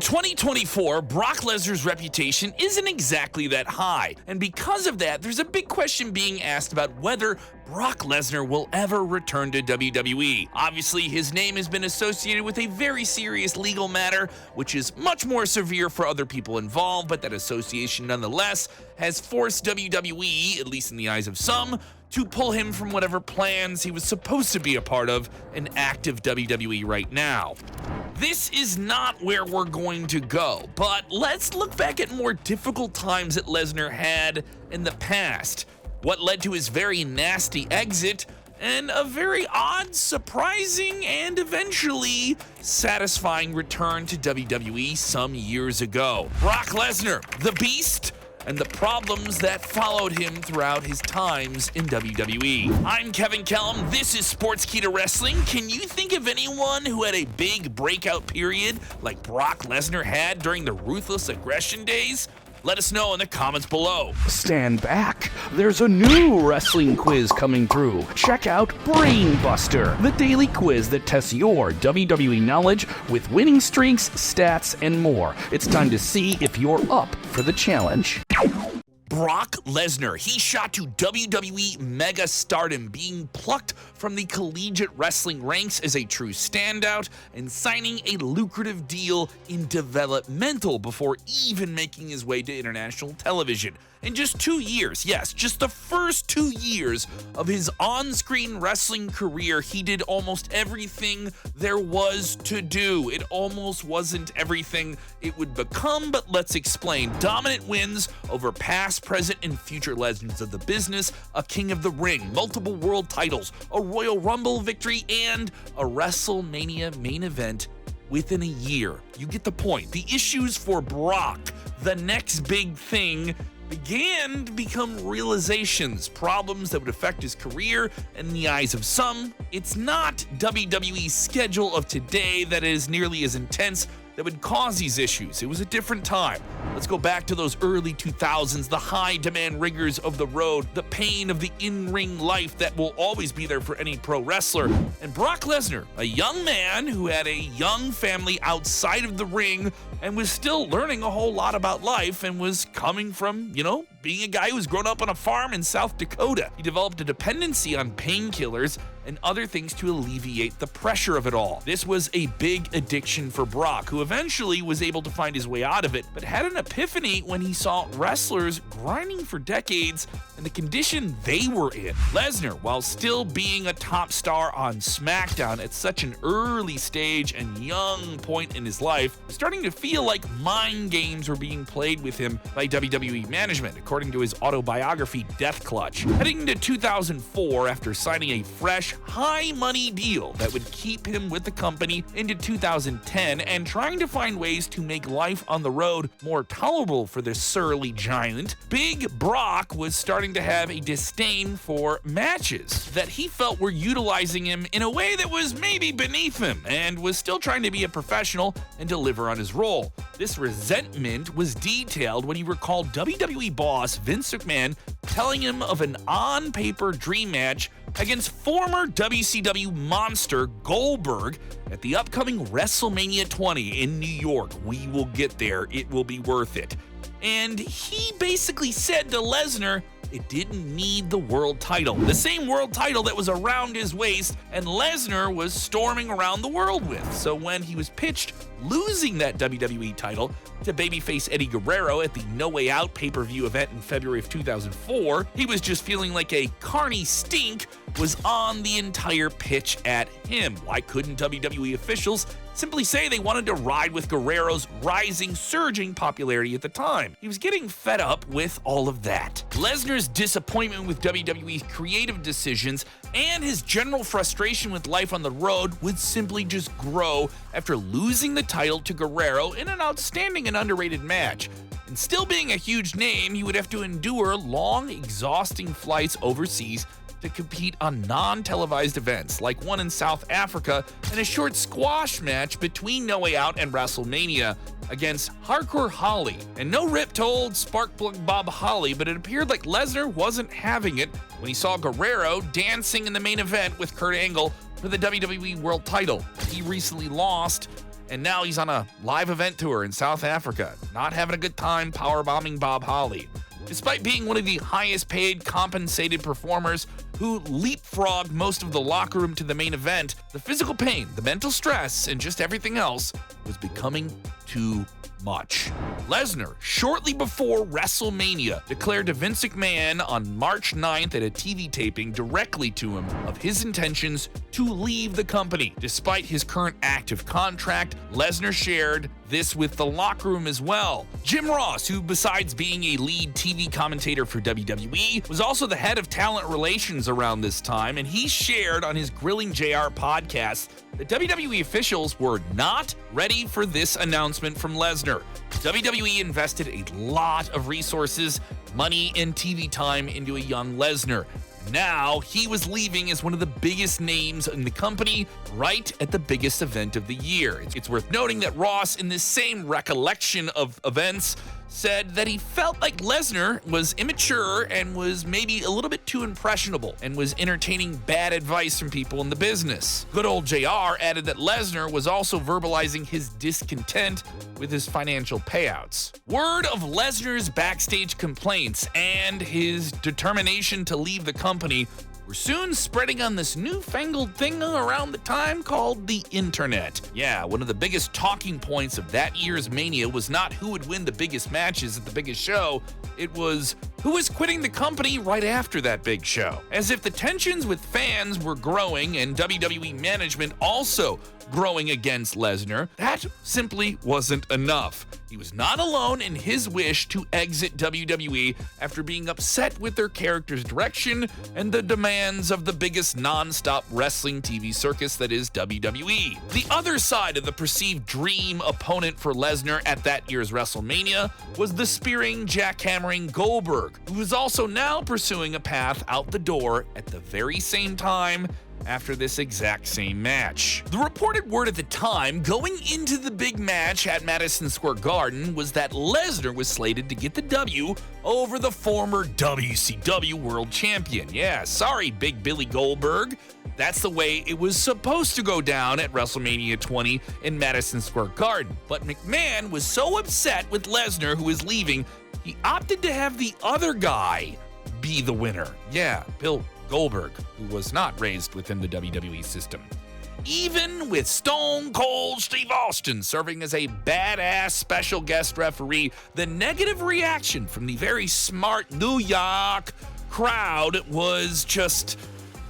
2024, Brock Lesnar's reputation isn't exactly that high, and because of that, there's a big question being asked about whether Brock Lesnar will ever return to WWE. Obviously, his name has been associated with a very serious legal matter, which is much more severe for other people involved, but that association nonetheless has forced WWE, at least in the eyes of some, to pull him from whatever plans he was supposed to be a part of in active WWE right now. This is not where we're going to go, but let's look back at more difficult times that Lesnar had in the past, what led to his very nasty exit, and a very odd, surprising, and eventually satisfying return to WWE some years ago. Brock Lesnar, the Beast, and the problems that followed him throughout his times in WWE. I'm Kevin Kellum, this is Sportskeeda Wrestling. Can you think of anyone who had a big breakout period like Brock Lesnar had during the Ruthless Aggression days? Let us know in the comments below. Stand back. There's a new wrestling quiz coming through. Check out BrainBuster, the daily quiz that tests your WWE knowledge with winning streaks, stats, and more. It's time to see if you're up for the challenge. Brock Lesnar, he shot to WWE mega stardom, being plucked from the collegiate wrestling ranks as a true standout and signing a lucrative deal in developmental before even making his way to international television. In just 2 years, yes, just the first 2 years of his on-screen wrestling career, he did almost everything there was to do. It almost wasn't everything it would become, but let's explain. Dominant wins over past, present, and future legends of the business, a King of the Ring, multiple world titles, a Royal Rumble victory, and a WrestleMania main event within a year. You get the point. The issues for Brock, the next big thing, began to become realizations, problems that would affect his career. In the eyes of some, it's not WWE's schedule of today that is nearly as intense that would cause these issues. It was a different time. Let's go back to those early 2000s, the high-demand rigors of the road, the pain of the in-ring life that will always be there for any pro wrestler. And Brock Lesnar, a young man who had a young family outside of the ring and was still learning a whole lot about life and was coming from, being a guy who was grown up on a farm in South Dakota. He developed a dependency on painkillers and other things to alleviate the pressure of it all. This was a big addiction for Brock, who eventually was able to find his way out of it, but had an epiphany when he saw wrestlers grinding for decades and the condition they were in. Lesnar, while still being a top star on SmackDown at such an early stage and young point in his life, was starting to feel like mind games were being played with him by WWE management, according to his autobiography, Death Clutch. Heading into 2004, after signing a fresh, high-money deal that would keep him with the company into 2010 and trying to find ways to make life on the road more tolerable for the surly giant, Big Brock was starting to have a disdain for matches that he felt were utilizing him in a way that was maybe beneath him, and was still trying to be a professional and deliver on his role. This resentment was detailed when he recalled WWE boss Vince McMahon telling him of an on-paper dream match against former WCW monster Goldberg at the upcoming WrestleMania 20 in New York. We will get there. It will be worth it. And he basically said to Lesnar, it didn't need the world title. The same world title that was around his waist and Lesnar was storming around the world with. So when he was pitched losing that WWE title to babyface Eddie Guerrero at the No Way Out pay-per-view event in February of 2004, he was just feeling like a carny stink was on the entire pitch at him. Why couldn't WWE officials simply say they wanted to ride with Guerrero's rising, surging popularity at the time? He was getting fed up with all of that. Lesnar's disappointment with WWE's creative decisions and his general frustration with life on the road would simply just grow after losing the title to Guerrero in an outstanding and underrated match. And still being a huge name, he would have to endure long, exhausting flights overseas to compete on non-televised events, like one in South Africa and a short squash match between No Way Out and WrestleMania against Hardcore Holly. And no rip to old Sparkplug Bob Holly, but it appeared like Lesnar wasn't having it when he saw Guerrero dancing in the main event with Kurt Angle for the WWE World title. He recently lost, and now he's on a live event tour in South Africa, not having a good time powerbombing Bob Holly. Despite being one of the highest paid compensated performers who leapfrogged most of the locker room to the main event, the physical pain, the mental stress, and just everything else was becoming too much. Lesnar, shortly before WrestleMania, declared to Vince McMahon on March 9th at a TV taping directly to him of his intentions to leave the company. Despite his current active contract, Lesnar shared this with the locker room as well. Jim Ross, who besides being a lead TV commentator for WWE, was also the head of talent relations around this time, and he shared on his Grilling JR podcast that WWE officials were not ready for this announcement from Lesnar. WWE invested a lot of resources, money, and TV time into a young Lesnar. Now, he was leaving as one of the biggest names in the company right at the biggest event of the year. It's worth noting that Ross, in this same recollection of events, said that he felt like Lesnar was immature and was maybe a little bit too impressionable and was entertaining bad advice from people in the business. Good old JR added that Lesnar was also verbalizing his discontent with his financial payouts. Word of Lesnar's backstage complaints and his determination to leave the company were soon spreading on this newfangled thing around the time called the internet. Yeah, one of the biggest talking points of that year's Mania was not who would win the biggest matches at the biggest show, it was who was quitting the company right after that big show. As if the tensions with fans were growing and WWE management also growing against Lesnar, that simply wasn't enough. He was not alone in his wish to exit WWE after being upset with their character's direction and the demands of the biggest non-stop wrestling TV circus that is WWE. The other side of the perceived dream opponent for Lesnar at that year's WrestleMania was the spearing, jackhammering Goldberg, who was also now pursuing a path out the door at the very same time after this exact same match. The reported word at the time going into the big match at Madison Square Garden was that Lesnar was slated to get the W over the former WCW World Champion. Yeah, sorry, Big Billy Goldberg. That's the way it was supposed to go down at WrestleMania 20 in Madison Square Garden. But McMahon was so upset with Lesnar, who was leaving, he opted to have the other guy be the winner. Yeah, Bill Goldberg, who was not raised within the WWE system. Even with Stone Cold Steve Austin serving as a badass special guest referee, the negative reaction from the very smart New York crowd was just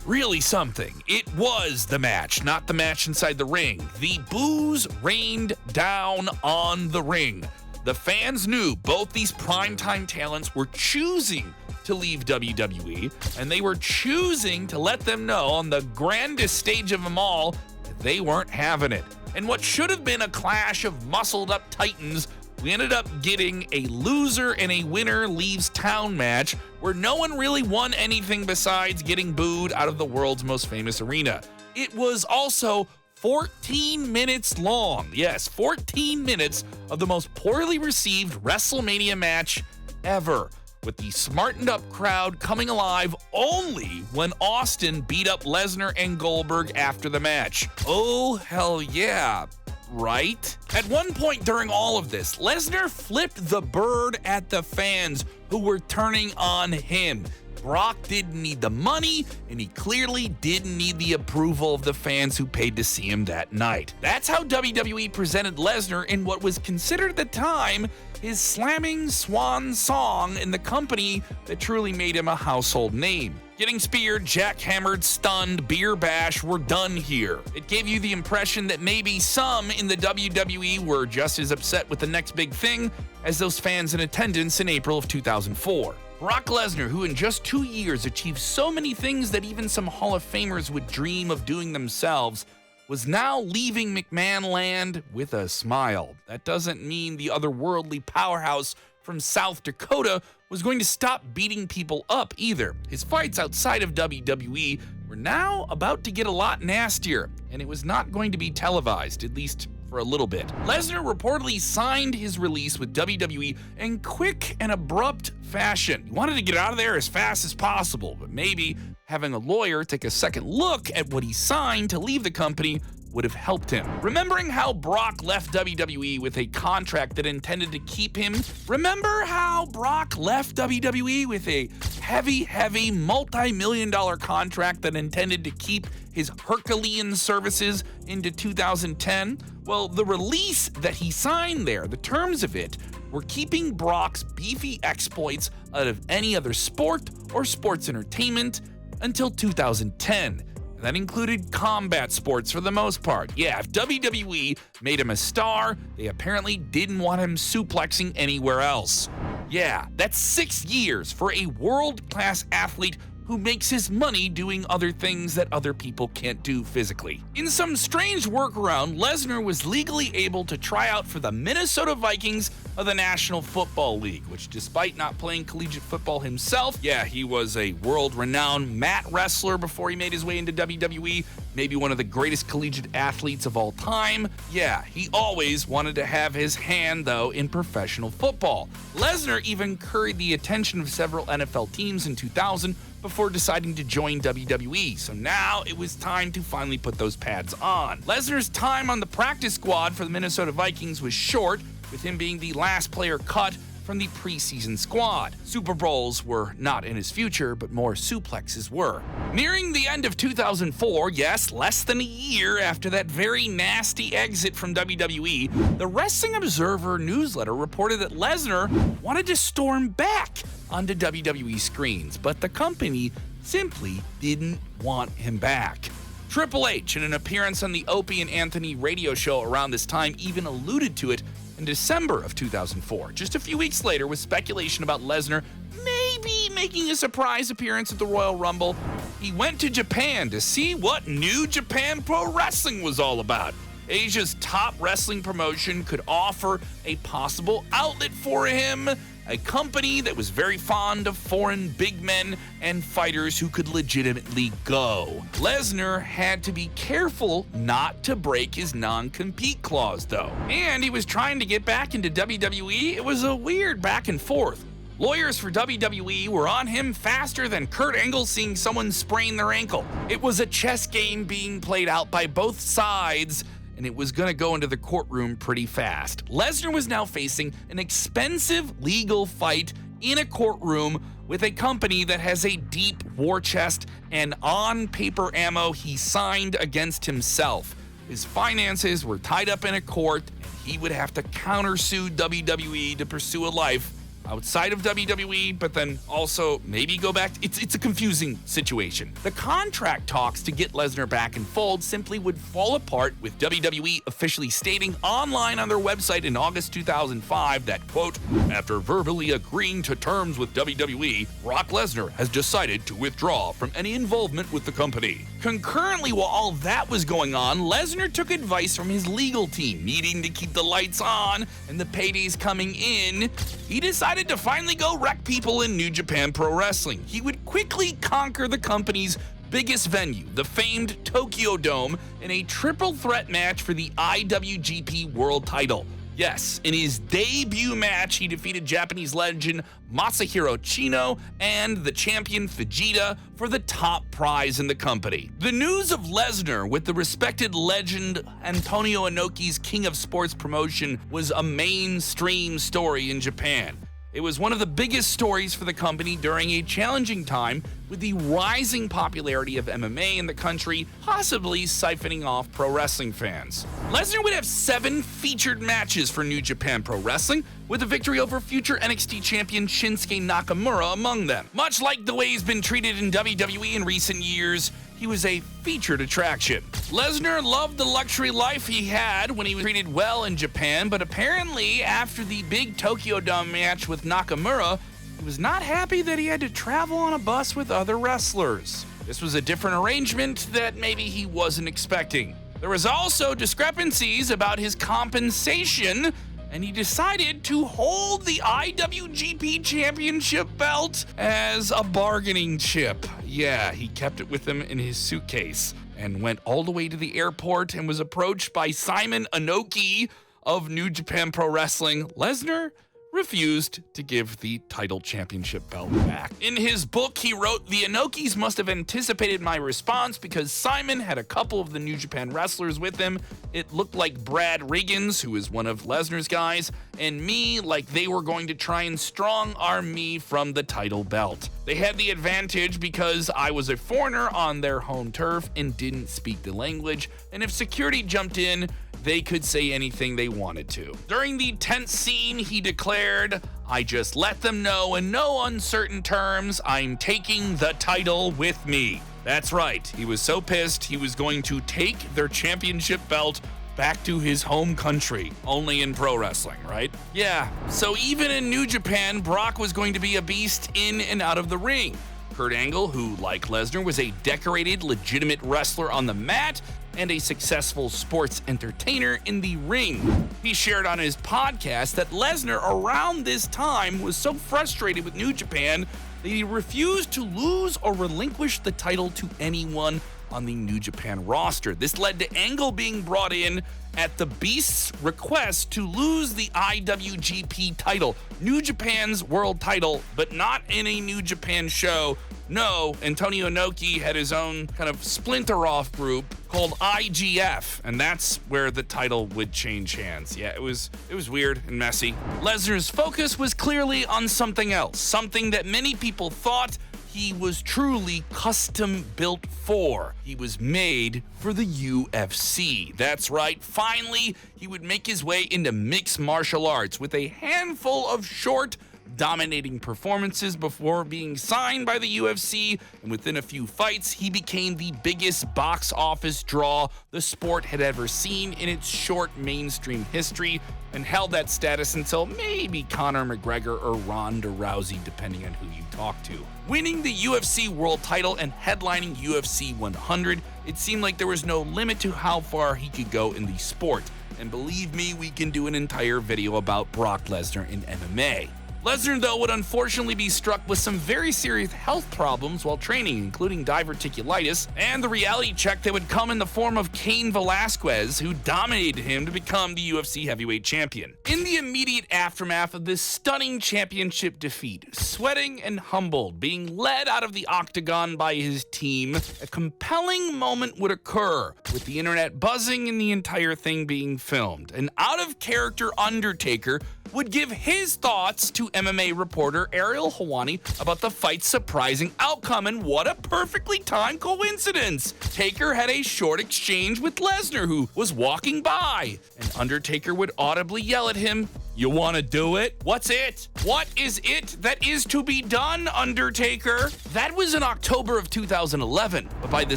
really something. It was the match, not the match inside the ring. The boos rained down on the ring. The fans knew both these primetime talents were choosing to leave WWE, and they were choosing to let them know on the grandest stage of them all that they weren't having it. And what should have been a clash of muscled up titans, we ended up getting a loser and a winner leaves town match where no one really won anything besides getting booed out of the world's most famous arena. It was also 14 minutes long. Yes, 14 minutes of the most poorly received WrestleMania match ever, with the smartened up crowd coming alive only when Austin beat up Lesnar and Goldberg after the match. Oh, hell yeah, right? At one point during all of this, Lesnar flipped the bird at the fans who were turning on him. Brock didn't need the money, and he clearly didn't need the approval of the fans who paid to see him that night. That's how WWE presented Lesnar in what was considered at the time his slamming swan song in the company that truly made him a household name. Getting speared, jackhammered, stunned, beer bash were done here. It gave you the impression that maybe some in the WWE were just as upset with the next big thing as those fans in attendance in April of 2004. Brock Lesnar, who in just 2 years achieved so many things that even some Hall of Famers would dream of doing themselves, was now leaving McMahon land with a smile. That doesn't mean the otherworldly powerhouse from South Dakota was going to stop beating people up either. His fights outside of WWE were now about to get a lot nastier, and it was not going to be televised, at least for a little bit. Lesnar reportedly signed his release with WWE in quick and abrupt fashion. He wanted to get out of there as fast as possible, but maybe having a lawyer take a second look at what he signed to leave the company would have helped him. Remembering how Brock left WWE with a contract that intended to keep him? Remember how Brock left WWE with a heavy multi-million-dollar contract that intended to keep his Herculean services into 2010? Well, the release that he signed there, the terms of it, were keeping Brock's beefy exploits out of any other sport or sports entertainment until 2010. That included combat sports for the most part. Yeah, if WWE made him a star, they apparently didn't want him suplexing anywhere else. Yeah, that's 6 years for a world-class athlete who makes his money doing other things that other people can't do physically. In some strange workaround, Lesnar was legally able to try out for the Minnesota Vikings of the National Football League, which despite not playing collegiate football himself, yeah, he was a world-renowned mat wrestler before he made his way into WWE, maybe one of the greatest collegiate athletes of all time. Yeah, he always wanted to have his hand, though, in professional football. Lesnar even curried the attention of several NFL teams in 2000 before deciding to join WWE, so now it was time to finally put those pads on. Lesnar's time on the practice squad for the Minnesota Vikings was short, with him being the last player cut from the preseason squad. Super Bowls were not in his future, but more suplexes were. Nearing the end of 2004, yes, less than a year after that very nasty exit from WWE, the Wrestling Observer newsletter reported that Lesnar wanted to storm back onto WWE screens, but the company simply didn't want him back. Triple H, in an appearance on the Opie and Anthony radio show around this time, even alluded to it in December of 2004, just a few weeks later, with speculation about Lesnar maybe making a surprise appearance at the Royal Rumble. He went to Japan to see what New Japan Pro Wrestling was all about. Asia's top wrestling promotion could offer a possible outlet for him, a company that was very fond of foreign big men and fighters who could legitimately go. Lesnar had to be careful not to break his non-compete clause, though. And he was trying to get back into WWE. It was a weird back and forth. Lawyers for WWE were on him faster than Kurt Angle seeing someone sprain their ankle. It was a chess game being played out by both sides, and it was going to go into the courtroom pretty fast. Lesnar was now facing an expensive legal fight in a courtroom with a company that has a deep war chest and on-paper ammo he signed against himself. His finances were tied up in a court, and he would have to countersue WWE to pursue a life outside of WWE, but then also maybe go back. It's a confusing situation. The contract talks to get Lesnar back in fold simply would fall apart, with WWE officially stating online on their website in August 2005 that, quote, after verbally agreeing to terms with WWE, Brock Lesnar has decided to withdraw from any involvement with the company. Concurrently, while all that was going on, Lesnar took advice from his legal team, needing to keep the lights on and the paydays coming in. He decided to finally go wreck people in New Japan Pro Wrestling. He would quickly conquer the company's biggest venue, the famed Tokyo Dome, in a triple threat match for the IWGP World title. Yes, in his debut match, he defeated Japanese legend Masahiro Chino and the champion Vegeta for the top prize in the company. The news of Lesnar with the respected legend Antonio Inoki's King of Sports promotion was a mainstream story in Japan. It was one of the biggest stories for the company during a challenging time, with the rising popularity of MMA in the country possibly siphoning off pro wrestling fans. Lesnar would have 7 featured matches for New Japan Pro Wrestling, with a victory over future NXT champion Shinsuke Nakamura among them. Much like the way he's been treated in WWE in recent years, he was a featured attraction. Lesnar loved the luxury life he had when he was treated well in Japan, but apparently after the big Tokyo Dome match with Nakamura, he was not happy that he had to travel on a bus with other wrestlers. This was a different arrangement that maybe he wasn't expecting. There was also discrepancies about his compensation, and he decided to hold the IWGP Championship belt as a bargaining chip. Yeah, he kept it with him in his suitcase and went all the way to the airport and was approached by Simon Inoki of New Japan Pro Wrestling. Lesnar refused to give the title championship belt back. In his book, he wrote, "The Inokis must have anticipated my response because Simon had a couple of the New Japan wrestlers with him. It looked like Brad Riggins, who is one of Lesnar's guys, and me, like they were going to try and strong-arm me from the title belt. They had the advantage because I was a foreigner on their home turf and didn't speak the language, and if security jumped in, they could say anything they wanted to." During the tense scene, he declared, "I just let them know in no uncertain terms I'm taking the title with me." That's right, he was so pissed he was going to take their championship belt back to his home country, only in pro wrestling, right? Yeah, so even in New Japan, Brock was going to be a beast in and out of the ring. Kurt Angle, who, like Lesnar, was a decorated, legitimate wrestler on the mat and a successful sports entertainer in the ring. He shared on his podcast that Lesnar, around this time, was so frustrated with New Japan that he refused to lose or relinquish the title to anyone on the New Japan roster. This led to Angle being brought in at the Beast's request to lose the IWGP title, New Japan's world title, but not in a New Japan show. No, Antonio Inoki had his own kind of splinter-off group called IGF, and that's where the title would change hands. Yeah, it was weird and messy. Lesnar's focus was clearly on something else, something that many people thought he was truly custom built for. He was made for the UFC. That's right, finally, he would make his way into mixed martial arts with a handful of short, dominating performances before being signed by the UFC, and within a few fights, he became the biggest box office draw the sport had ever seen in its short mainstream history, and held that status until maybe Conor McGregor or Ronda Rousey, depending on who you talk to. Winning the UFC world title and headlining UFC 100, it seemed like there was no limit to how far he could go in the sport. And believe me, we can do an entire video about Brock Lesnar in MMA. Lesnar, though, would unfortunately be struck with some very serious health problems while training, including diverticulitis, and the reality check that would come in the form of Cain Velasquez, who dominated him to become the UFC heavyweight champion. In the immediate aftermath of this stunning championship defeat, sweating and humbled, being led out of the octagon by his team, a compelling moment would occur, with the internet buzzing and the entire thing being filmed. An out-of-character Undertaker would give his thoughts to MMA reporter Ariel Helwani about the fight's surprising outcome, and what a perfectly timed coincidence. Taker had a short exchange with Lesnar, who was walking by, and Undertaker would audibly yell at him, "You want to do it? What's it? What is it that is to be done, Undertaker?" That was in October of 2011, but by the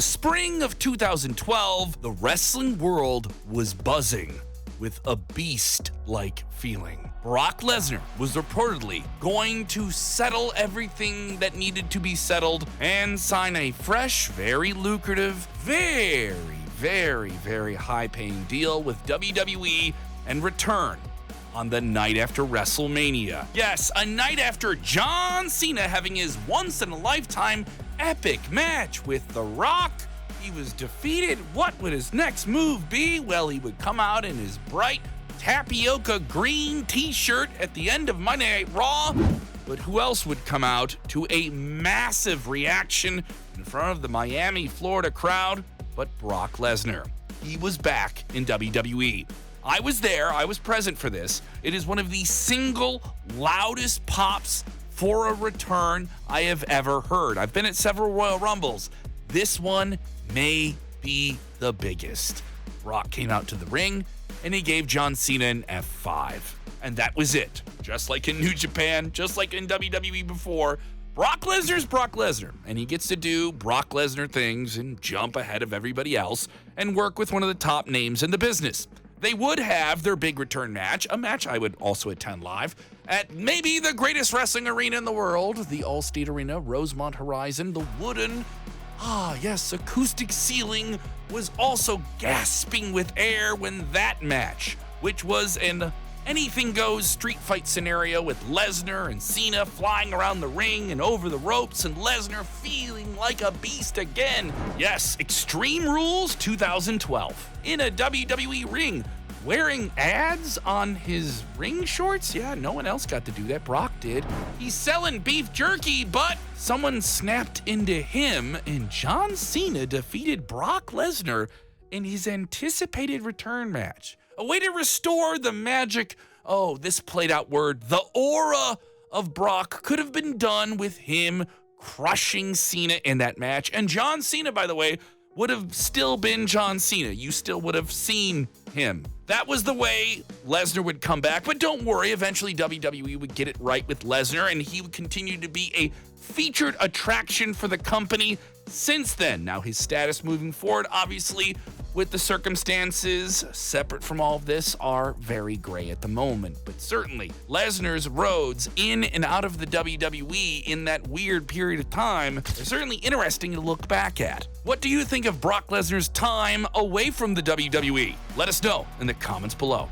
spring of 2012, the wrestling world was buzzing with a beast-like feeling. Brock Lesnar was reportedly going to settle everything that needed to be settled and sign a fresh, very lucrative, very high-paying deal with WWE and return on the night after WrestleMania. Yes, a night after John Cena having his once-in-a-lifetime epic match with The Rock. He was defeated. What would his next move be? Well, he would come out in his bright tapioca green t-shirt at the end of Monday Night Raw. But who else would come out to a massive reaction in front of the Miami, Florida crowd but Brock Lesnar? He was back in WWE. I was there. I was present for this. It is one of the single loudest pops for a return I have ever heard. I've been at several Royal Rumbles. This one may be the biggest. Brock came out to the ring, and he gave John Cena an F5. And that was it. Just like in New Japan, just like in WWE before, Brock Lesnar's Brock Lesnar, and he gets to do Brock Lesnar things and jump ahead of everybody else and work with one of the top names in the business. They would have their big return match, a match I would also attend live, at maybe the greatest wrestling arena in the world, the Allstate Arena, Rosemont Horizon, the wooden, acoustic ceiling was also gasping with air when that match, which was an anything-goes street fight scenario with Lesnar and Cena flying around the ring and over the ropes, and Lesnar feeling like a beast again. Yes, Extreme Rules 2012. In a WWE ring, wearing ads on his ring shorts? Yeah, no one else got to do that. Brock did. He's selling beef jerky, but someone snapped into him, and John Cena defeated Brock Lesnar in his anticipated return match. A way to restore the magic, this played out word, the aura of Brock could have been done with him crushing Cena in that match. And John Cena, by the way, would have still been John Cena. You still would have seen him. That was the way Lesnar would come back. But don't worry, eventually WWE would get it right with Lesnar, and he would continue to be a featured attraction for the company since then. Now, his status moving forward, obviously, with the circumstances separate from all of this, are very gray at the moment. But certainly, Lesnar's roads in and out of the WWE in that weird period of time are certainly interesting to look back at. What do you think of Brock Lesnar's time away from the WWE? Let us know in the comments below.